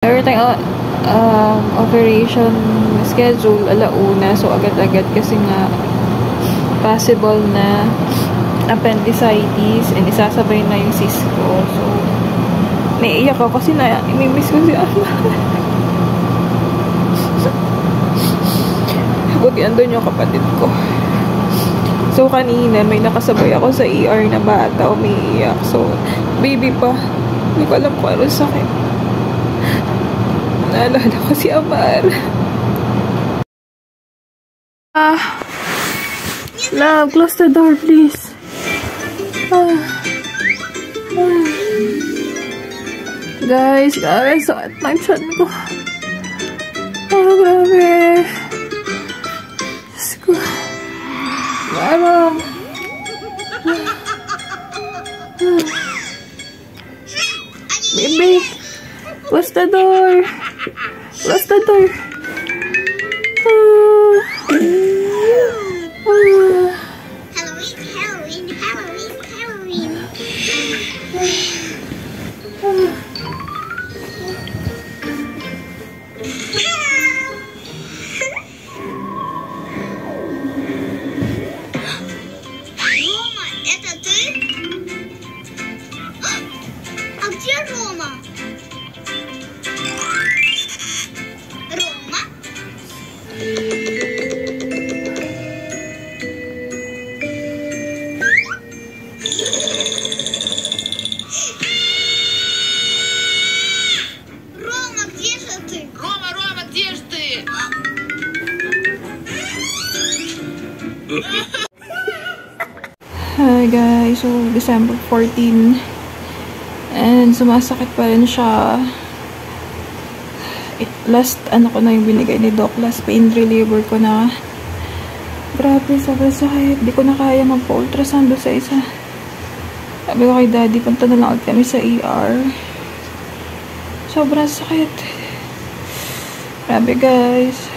Everything operation schedule alauna, so agad-agad kasi nga possible na appendicitis and isasabay na yung cyst ko. So naiiyak ako kasi imimiss ko si Ama. Buti andun yung kapatid ko. So kanina may nakasabay ako sa ER na bata, umiiyak. So baby pa, hindi ko alam kung ano sakit. Naalala ko si Amar. Love, close the door please. Guys, sakit ng tiyan ko. Grabe. Diyos ko. Parang baby, close the door. Close the door. Halloween. Рома, это ты? А где Рома? Hi guys, so December 14 and sumasakit pa rin siya. Last ko na yung binigay ni Doc, last pain reliever ko na. Grabe, sobrang sakit. Di ko na kaya magpa-ultrasound doon sa isa. Sabi ko kay Daddy, punta na lang kami sa ER. Sobrang sakit. Grabe guys.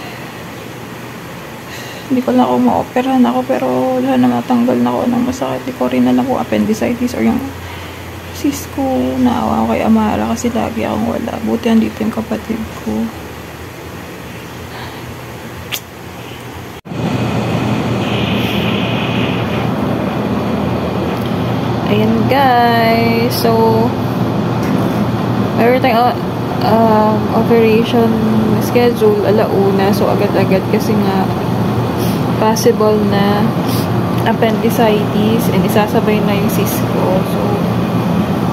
Hindi ko lang ako ma-operahan ako, pero wala na, matanggal na ako ng masakit. Di ko rin alam kung appendicitis or yung cyst ko. Naawa ako kay Amara kasi lagi akong wala. Buti andito yung kapatid ko. Ayan guys, so everything operation schedule alauna, so agad-agad kasi nga possible na appendicitis and isasabay na yung cyst ko. So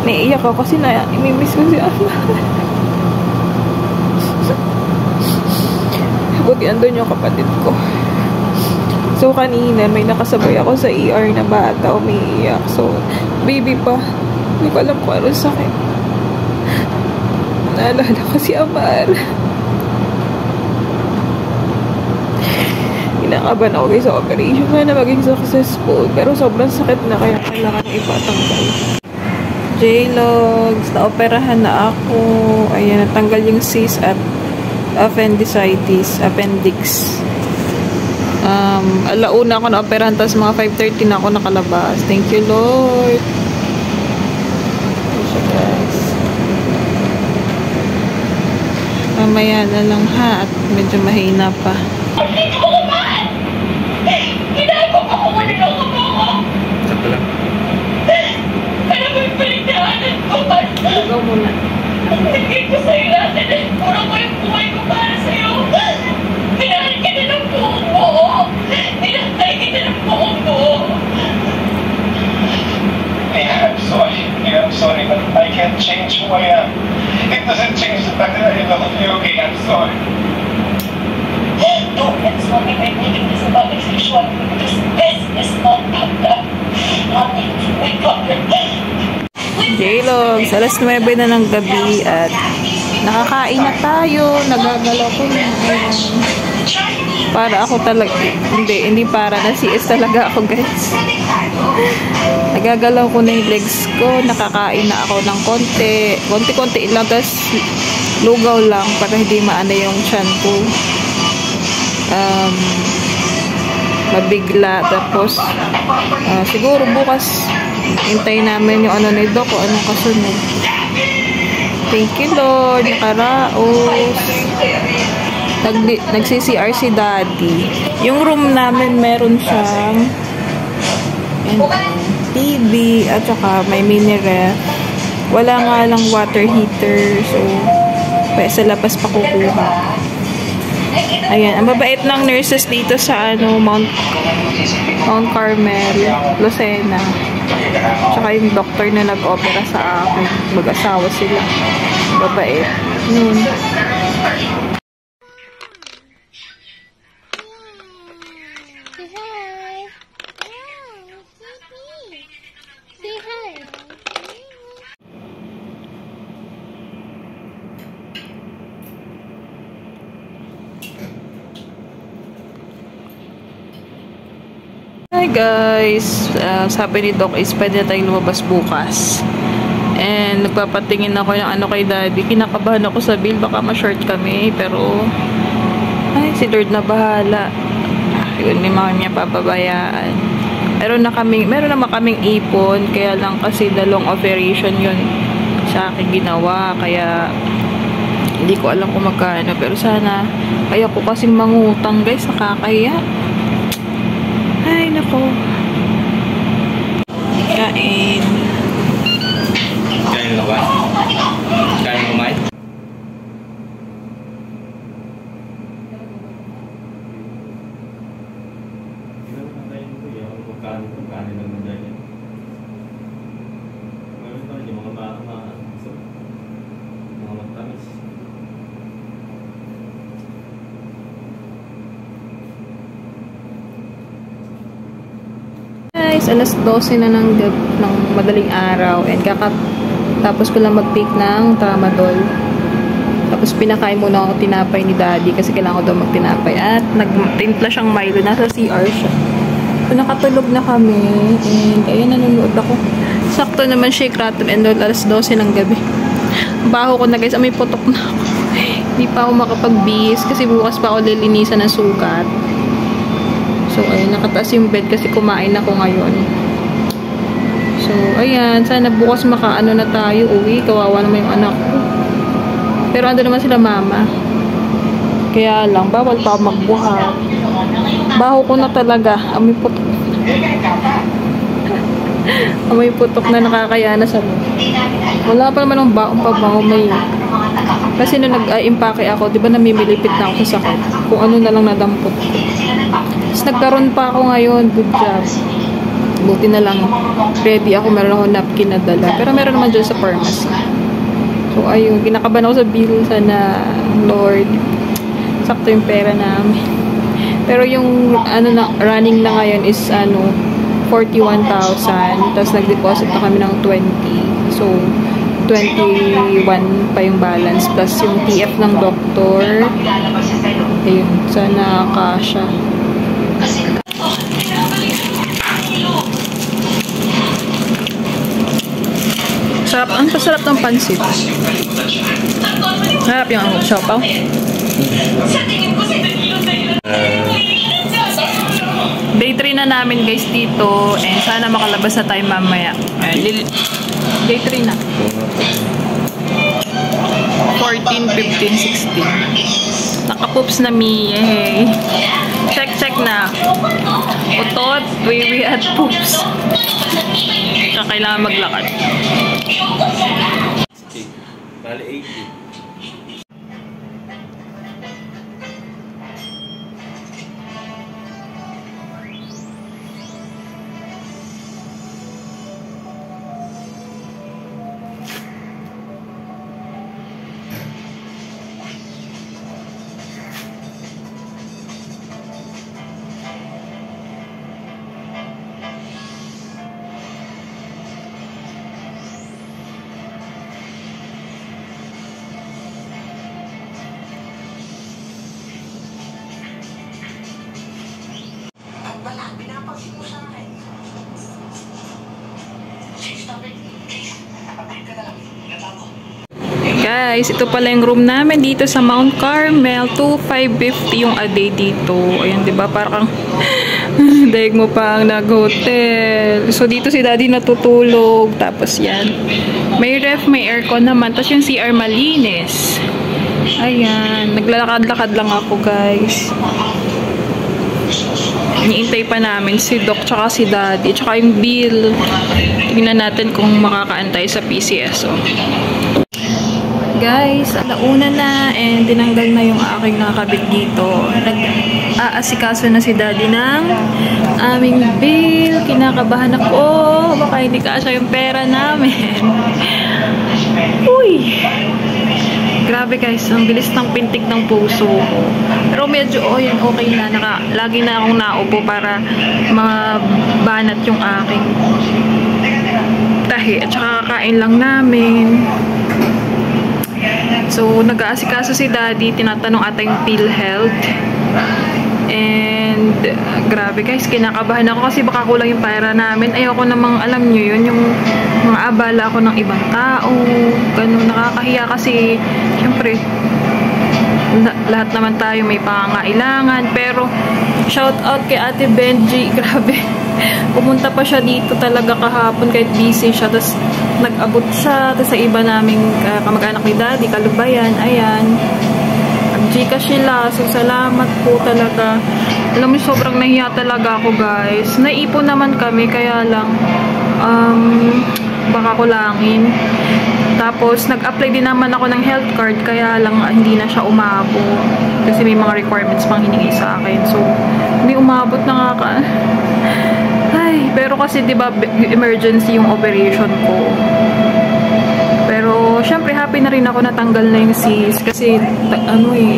naiiyak ako kasi imimiss ko si Ama. Buti andun yung kapatid ko. So kanina may nakasabay ako sa ER na bata, umiiyak. So baby pa, hindi ko alam kung ano sakit. Naalala ko si Amar. Inakaban ako guys sa operation. Sana maging successful, pero sobrang sakit na kaya kailangan ipatanggal. J-Logs, naoperahan na ako. Ayan, natanggal yung cyst at appendix. Alauna ako na-operahan, tapos mga 5:30 na ako nakalabas. Thank you Lord. So guys, mamaya na lang ha, at medyo mahina pa. Lugaw muna. Hindi ko sa'yo natin eh. Puro ko yung buhay ko para sa'yo. Pinahan kita ng buong buo. Pinatay kita ng buong buo. Yeah, I'm sorry, but I can't change who I am. It doesn't change the fact that I love you, okay? I'm sorry. Don't insult me by making this about my sexuality, because this is not about that. Nothing to wake up. J-Logs, alas 9 na ng gabi at nakakain na tayo. Nagagalaw ko na. Para ako talaga, hindi para na CS talaga ako guys. Nagagalaw ko na yung legs ko. Nakakain na ako ng konti lang, tapos lugaw lang para hindi maana yung tiyan ko. Mabigla. Tapos siguro bukas hintayin namin yung ano ni Doc o anong kasunod. Thank you, Lord. Nakaraos. Nagsi-CR si Daddy. Yung room namin, meron siyang TV at saka may mini ref. Wala nga lang water heater. So, sa labas pa kukuha. Ayan. Ang babait ng nurses dito sa Mount Carmel, Lucena. Tsaka yung doctor na nag-opera sa akin. Mag-asawa sila. Babait. Yun. Hi guys! Sabi ni Doc is pwede na tayong lumabas bukas. And nagpapatingin ako ng kay Daddy. Kinakabahan ako sa bill. Baka ma-short kami. Pero ay, si Lord na bahala. Yun, ni mama niya papabayaan. Meron naman kaming ipon. Kaya lang kasi dalawang operation yun sa akin ginawa. Kaya hindi ko alam kung magkano. Pero sana kaya ko kasing mangutang guys. Nakakaya. Ay, nako. Kain. Kain na ba? Kain kumain? Guys, alas 12 na ng madaling araw and tapos ko lang mag-take ng tramadol. Tapos pinakain muna ako tinapay ni Daddy kasi kailangan ko daw magtinapay at nagtimpla siyang Milo, nasa CR siya. So, nakatulog na kami and ayun, nanonood ako. Sakto naman shake, rattle and roll, alas 12 ng gabi. Baho ko na guys, may putok na ako. Hindi pa ako makapag-bis kasi bukas pa ako lilinisan ng sugat. So, ayun, nakataas yung bed kasi kumain ako ngayon. So, ayan, sana bukas makaano na tayo, uwi. Kawawa naman yung anak ko. Pero ando naman sila mama. Kaya lang, bawal pa ako magbuhat. Baho ko na talaga. Amoy putok. Amoy putok na nakakaya na sa wala pa naman ng baong pabango may. Kasi nung nag-impake ako, di ba namimilipit na ako sa sakit. Kung ano na lang nadampot ko. Tapos nagkaroon pa ako ngayon, good job. Buti na lang, ready ako, meron ako napkin na dala. Pero meron naman dyan sa pharmacy. So, ayun, kinakabahan ako sa bill. Sana, Lord, sakto yung pera namin. Pero yung, running na ngayon is, 41,000. Tapos nag-deposit na kami ng 20. So, 21 pa yung balance. Plus yung TF ng doktor. Ayun, sana kasha. Sarap, ang pasarap ng pansit. Harap yung siopaw. Day 3 na namin guys dito and sana makalabas na tayo mamaya. Day 3 na. 14, 15, 16. Nakapoops na mi. Yay. Check na. Utot, wiwi at poops. Kailangan maglakad. Bali 80. Guys, ito pala yung room namin dito sa Mount Carmel. 2,550 yung a day dito. Ayun, 'di ba? Parang Daig mo pang nag-hotel. So, dito si daddy natutulog. Tapos yan. May ref, may aircon naman. Tapos yung CR malinis. Ayan. Naglalakad-lakad lang ako, guys. Iniintay pa namin si Doc tsaka si Daddy. Tsaka yung bill. Tingnan natin kung makakaantay sa PCSO. Guys, alauna na and tinanggal na yung aking nakakabit dito. Nag-aasikaso na si Daddy ng aming bill. Kinakabahan ako. Baka hindi kasya yung pera namin. Uy! Grabe guys, ang bilis ng pintik ng puso ko. Pero medyo okay na. Lagi na akong naupo para mabanat yung aking tahi. At saka kakain lang namin. So, nag-aasikaso si Daddy. Tinatanong ata yung PhilHealth. And, grabe guys, kinakabahan ako kasi baka kulang yung pera namin. Ayoko namang, alam nyo yun, yung mga abala ako ng ibang tao. Ganun, nakakahiya kasi, syempre, lahat naman tayo may pangangailangan. Pero, shout out kay Ate Benji. Grabe. Pumunta pa siya dito talaga kahapon kahit busy siya. Tapos, nag-abot siya. Tapos, sa iba naming kamag-anak ni Daddy, Kalubayan. Ayan. Gcash nila. So, salamat po talaga. Alam mo, sobrang nahiya talaga ako, guys. Naipon naman kami, kaya lang, baka kulangin. Tapos, nag-apply din naman ako ng health card, kaya lang, hindi na siya umabot. Kasi may mga requirements pang hiningi sa akin. So, hindi umabot na nga Ay, pero kasi, di ba, emergency yung operation ko. Pero, syempre, happy na rin ako natanggal na yung cyst. Kasi,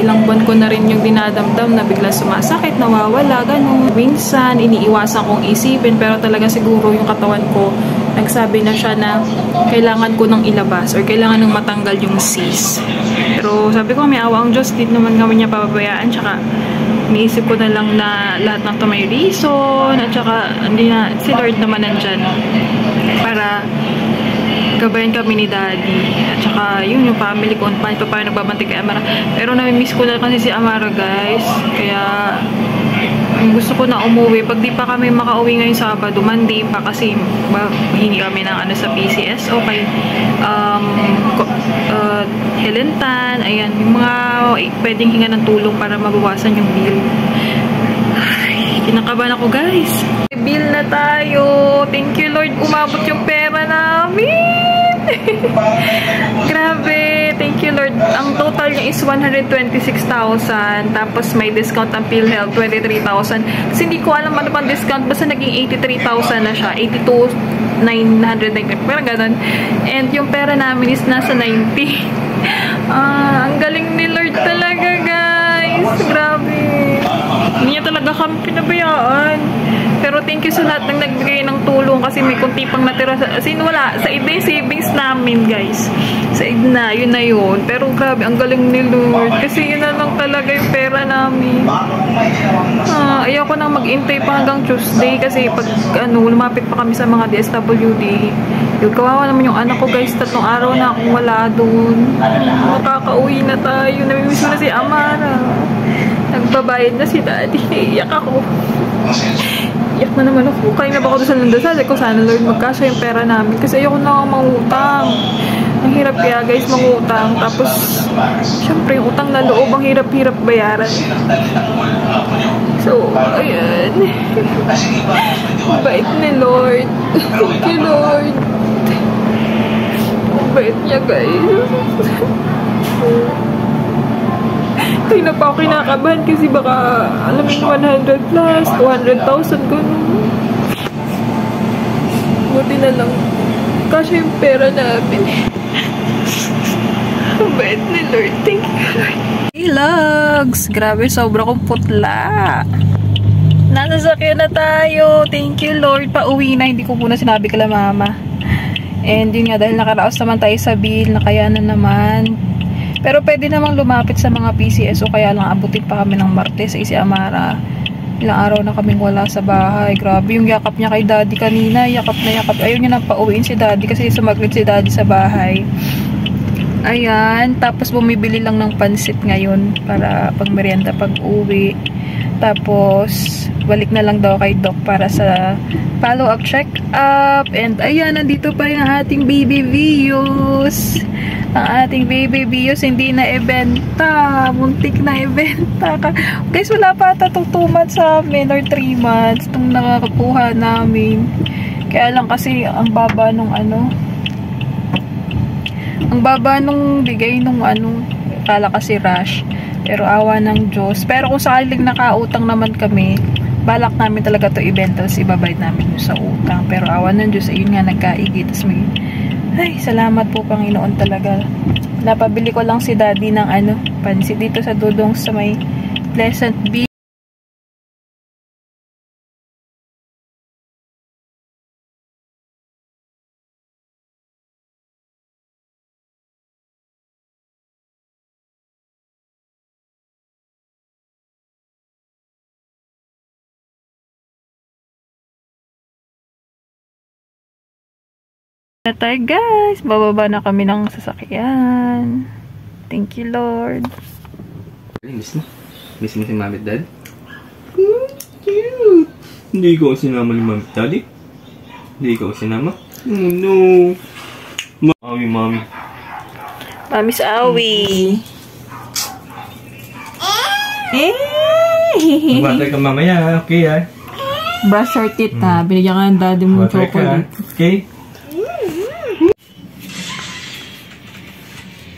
ilang buwan ko na rin yung dinadamdam na bigla sumasakit, nawawala, ganun. Minsan, iniiwasan kong isipin, pero talaga siguro yung katawan ko, nagsabi na siya na kailangan ko nang ilabas or kailangan nang matanggal yung cyst. Pero, sabi ko, may awa ang Diyos, di naman kami niya pababayaan. Tsaka, iniisip ko na lang na lahat ng to may reason. At tsaka, hindi na, si Lord naman nandyan para gabayan kami ni Daddy. At saka, yun yung family ko. Paano nagbabantik kay Amara. Pero nami-miss ko na kasi si Amara, guys. Kaya, gusto ko na umuwi. Pag di pa kami makauwi ngayong Sabado, Monday pa kasi hingi kami ng sa PCS. Okay. Helentan. Ayan. Yung mga pwedeng hinga ng tulong para mabawasan yung bill. Ay, kinakabahan ako, guys. Bill na tayo. Thank you, Lord. Umabot yung pera namin. Grabe. Thank you, Lord. Ang total niya is 126,000. Tapos may discount ang PhilHealth, 23,000. Kasi hindi ko alam ano pang discount. Basta naging 83,000 na siya. 82,990. Parang ganun. And yung pera namin is nasa 90. Ang galing ni Lord talaga, guys. Grabe. Hindi niya talaga kami pinabayaan. Pero thank you sa lahat ng nagbigay ng tulong kasi may kunti pang natira. As in, wala. Sa iba yung savings namin, guys. Sa na, yun na yun. Pero grabe, ang galing ni Lord. Kasi yun na lang talaga yung pera namin. Ayoko nang mag-intay pa hanggang Tuesday kasi pag lumapit pa kami sa mga DSWD. Yung kawawa naman yung anak ko, guys. 3 araw na akong wala doon. Makakauwi na tayo. Namimiss ko na si Amara. Nagbabayad na si Daddy. Iyak ako. Iyak na naman ako. Kaya na ba ako doon sa landasal? Ko sana, Lord, magkasya yung pera namin. Kasi ayoko na mangutang. Ang hirap kaya, guys, mangutang. Tapos, syempre, yung utang na loob, ang hirap-hirap bayaran. So, ayan. Bait ni Lord. Thank you, Lord. Bait niya, guys. Kaya na pa ako kinakabahan kasi baka, alam mo, 100 plus, 200,000, gano'n. Buti na lang. Kasi yung pera namin. Bait ni Lord. Thank you, Lord. Hey, Lugs! Grabe, sobra kong putla. Nasasakyan na tayo. Thank you, Lord. Pauwi na. Hindi ko muna sinabi kala mama. And yun nga, dahil nakaraos naman tayo sa bill, nakayanan naman. Pero pwede namang lumapit sa mga PCSO, kaya lang abutin pa kami ng Martes sa si Amara. Ilang araw na kaming wala sa bahay. Grabe yung yakap niya kay Daddy kanina. Yakap na yakap. Ayaw niya nang pauwiin si Daddy kasi sumaglit si Daddy sa bahay. Ayan. Tapos bumibili lang ng pansit ngayon para pag merienda pag uwi. Tapos balik na lang daw kay Doc para sa follow-up check-up. And ayan, nandito pa rin ang ating baby Vios. Ang ating baby Vios hindi na ibenta. Muntik na ibenta. Guys, wala pa ata 2 months sa amin or 3 months itong nakakakuha namin. Kaya lang kasi ang baba nung ang baba nung bigay nung kala kasi rush. Pero awa ng Diyos. Pero kung sakaling nakautang naman kami, balak namin talaga to ibenta, tapos ibabayad namin yung sa utang. Pero awa ng Diyos, ayun nga, nagkaigi. Tapos may, ay, salamat po Panginoon talaga. Napabili ko lang si Daddy ng pansit dito sa Dudong sa may Pleasant Beach. Na tayo guys, bababa na kami ng sasakyan. Thank you Lord. Miss mo? Miss mo si Mami at Dad? Cute! Hindi ko sinama ni Mami at Daddy? Hindi ko sinama? Oh no! Mami. Mami's Awi. Water ka mamaya, okay ah? Brush your teeth ha. Binigyan ka ng daddy mong Water ka, chocolate. okay?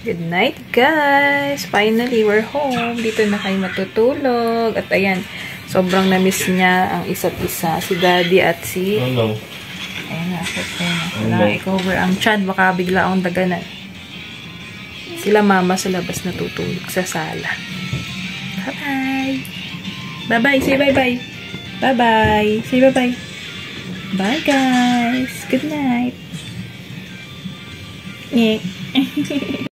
Good night, guys! Finally, we're home. Dito na kayo matutulog. At ayan, sobrang na-miss niya ang isa't isa. Si Daddy at si... Oh no. Ayan na, kailangan i-cover ang chan. Baka bigla akong daganan. Sila mama sa labas natutulog sa sala. Bye-bye! Bye-bye! Say bye-bye! Bye-bye! Say bye-bye! Bye, guys! Good night! Yeah.